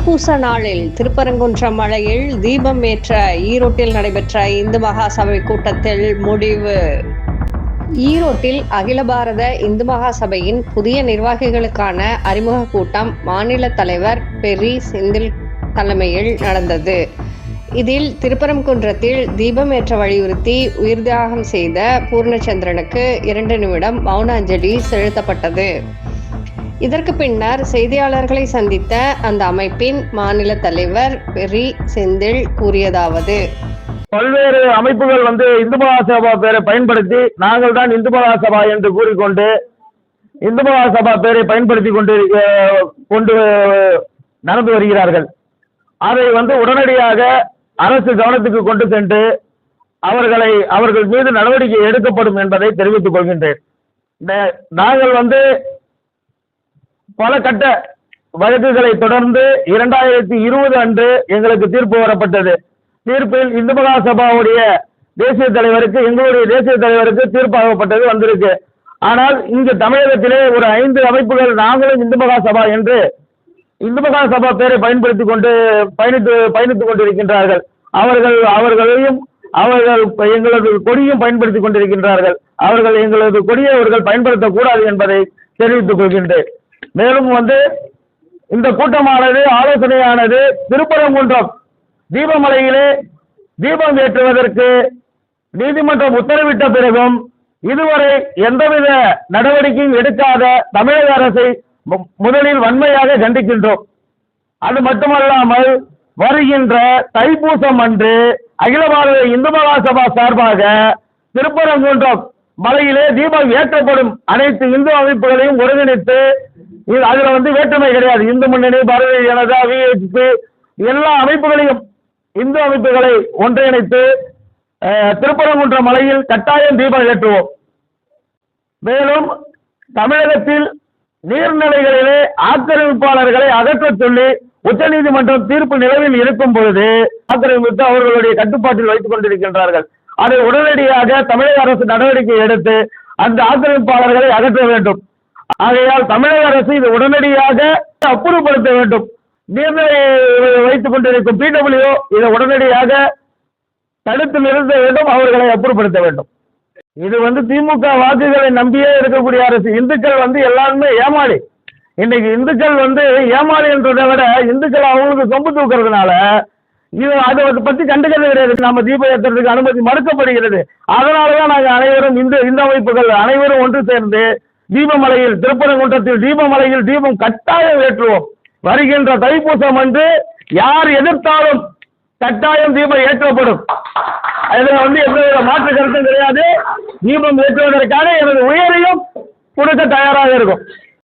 தைப்பூச நாளில் திருப்பரங்குன்றம் மலையில் தீபம் ஏற்ற ஈரோட்டில் நடைபெற்ற இந்து மகாசபை கூட்டத்தில் முடிவு. ஈரோட்டில் அகில பாரத இந்து மகாசபையின் புதிய நிர்வாகிகளுக்கான அறிமுக கூட்டம் மாநில தலைவர் பெரி செந்தில் தலைமையில் நடந்தது. இதில் திருப்பரங்குன்றத்தில் தீபம் ஏற்ற வலியுறுத்தி உயிர்த்தியாகம் செய்த பூர்ணச்சந்திரனுக்கு 2 நிமிடம் மௌன அஞ்சலி செலுத்தப்பட்டது. இதற்கு பின்னர் செய்தியாளர்களை சந்தித்த அந்த அமைப்பின் மாநில தலைவர் பெரி செந்தில் கூறியதாவது: பல்வேறு அமைப்புகள் இந்து மகாசபா பேரை பயன்படுத்தி நாங்கள் தான் இந்து மகாசபா என்று கூறிக்கொண்டு இந்து மகாசபா பேரை பயன்படுத்தி கொண்டு நடந்து வருகிறார்கள். அதை உடனடியாக அரசு கவனத்துக்கு கொண்டு சென்று அவர்கள் மீது நடவடிக்கை எடுக்கப்படும் என்பதை தெரிவித்துக் கொள்கின்றேன். நாங்கள் பல கட்ட வழக்குகளை தொடர்ந்து 2020 அன்று எங்களுக்கு தீர்ப்பு வரப்பட்டது. தீர்ப்பில் இந்து மகாசபாவுடைய தேசிய தலைவருக்கு எங்களுடைய தேசிய தலைவருக்கு தீர்ப்பாகப்பட்டது வந்திருக்கு. ஆனால் இங்கு தமிழகத்திலே ஒரு 5 அமைப்புகள் நாங்களும் இந்து மகாசபா என்று இந்து மகாசபா பேரை பயணித்துக் கொண்டிருக்கின்றார்கள். அவர்களையும் எங்களது கொடியும் பயன்படுத்திக் கொண்டிருக்கின்றார்கள். எங்களது கொடியை அவர்கள் பயன்படுத்தக்கூடாது என்பதை தெரிவித்துக் கொள்கின்றேன். மேலும் இந்த கூட்டமானது ஆலோசனையானது திருப்பரங்குன்றம் தீபமலையிலே தீபம் ஏற்றுவதற்கு நீதிமன்றம் உத்தரவிட்ட பிறகும் இதுவரை எந்தவித நடவடிக்கையும் எடுக்காத தமிழக அரசை முதலில் வன்மையாக கண்டிக்கின்றோம். அது மட்டுமல்லாமல் வருகின்ற தைப்பூசம் அன்று அகில பாரத இந்து மகாசபா சார்பாக திருப்பரங்குன்றம் மலையிலே தீபம் ஏற்றப்படும் அனைத்து இந்து அமைப்புகளையும் ஒருங்கிணைத்து, அதுல வேற்றுமை கிடையாது. இந்து முன்னணி, பாரதிய ஜனதா, விஹெச்பி எல்லா அமைப்புகளையும் இந்து அமைப்புகளை ஒன்றிணைத்து திருப்பரங்குன்றம் மலையில் கட்டாயம் தீபம் ஏற்றுவோம். மேலும் தமிழகத்தில் நீர்நிலைகளிலே ஆக்கிரமிப்பாளர்களை அகற்றச் சொல்லி உச்சநீதிமன்றம் தீர்ப்பு நிலவில் இருக்கும் பொழுது ஆக்கிரமித்து அவர்களுடைய கட்டுப்பாட்டில் வைத்துக் கொண்டிருக்கின்றார்கள். அதை உடனடியாக தமிழக அரசு நடவடிக்கை எடுத்து அந்த ஆக்கிரமிப்பாளர்களை அகற்ற வேண்டும். ஆகையால் தமிழக அரசு இது உடனடியாக அப்புறப்படுத்த வேண்டும். நீர்நிலை வைத்துக் கொண்டிருக்கும் PWO இதை உடனடியாக தடுத்து நிறுத்த வேண்டும், அவர்களை அப்புறப்படுத்த வேண்டும். இது திமுக வாக்குகளை நம்பியே இருக்கக்கூடிய அரசு. இந்துக்கள் எல்லாருமே ஏமாளி. இன்னைக்கு இந்துக்கள் ஏமாளி என்றதை விட இந்துக்கள் அவங்களுக்கு சொம்பு தூக்குறதுனால அதை பத்தி கண்டுக்கிறது கிடையாது. நம்ம தீபம் ஏற்றுறதுக்கு அனுமதி மறுக்கப்படுகிறது. அதனாலதான் நாங்கள் அனைவரும் இந்த அமைப்புகள் அனைவரும் ஒன்று சேர்ந்து தீபமலையில் திருப்பரங்குன்றத்தில் தீபமலையில் தீபம் கட்டாயம் ஏற்றுவோம். வருகின்ற தைப்பூசம் அன்று யார் எதிர்த்தாலும் கட்டாயம் தீபம் ஏற்றப்படும். அதுல எந்தவித மாற்று கருத்தும் கிடையாது. தீபம் ஏற்றுவதற்கான எனது உயிரையும் கொடுக்க தயாராக இருக்கும்.